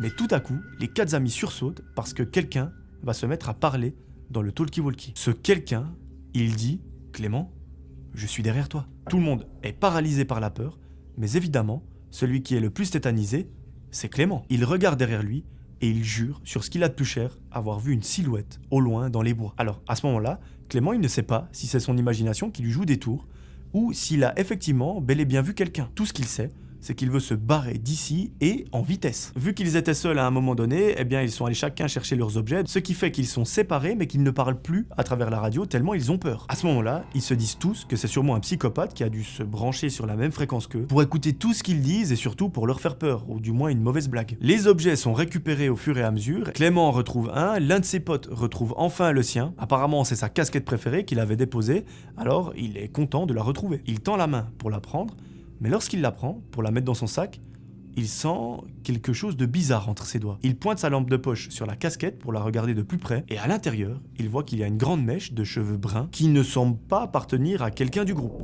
Mais tout à coup, les 4 amis sursautent parce que quelqu'un va se mettre à parler dans le talkie-walkie. Ce quelqu'un, il dit « Clément, je suis derrière toi ». Tout le monde est paralysé par la peur, mais évidemment, celui qui est le plus tétanisé, c'est Clément. Il regarde derrière lui et il jure sur ce qu'il a de plus cher avoir vu une silhouette au loin dans les bois. Alors, à ce moment-là, Clément, il ne sait pas si c'est son imagination qui lui joue des tours ou s'il a effectivement bel et bien vu quelqu'un. Tout ce qu'il sait, c'est qu'il veut se barrer d'ici et en vitesse. Vu qu'ils étaient seuls à un moment donné, eh bien ils sont allés chacun chercher leurs objets, ce qui fait qu'ils sont séparés mais qu'ils ne parlent plus à travers la radio tellement ils ont peur. À ce moment-là, ils se disent tous que c'est sûrement un psychopathe qui a dû se brancher sur la même fréquence qu'eux pour écouter tout ce qu'ils disent et surtout pour leur faire peur, ou du moins une mauvaise blague. Les objets sont récupérés au fur et à mesure, Clément en retrouve un, l'un de ses potes retrouve enfin le sien, apparemment c'est sa casquette préférée qu'il avait déposée, alors il est content de la retrouver. Il tend la main pour la prendre, mais lorsqu'il la prend, pour la mettre dans son sac, il sent quelque chose de bizarre entre ses doigts. Il pointe sa lampe de poche sur la casquette pour la regarder de plus près, et à l'intérieur, il voit qu'il y a une grande mèche de cheveux bruns qui ne semble pas appartenir à quelqu'un du groupe.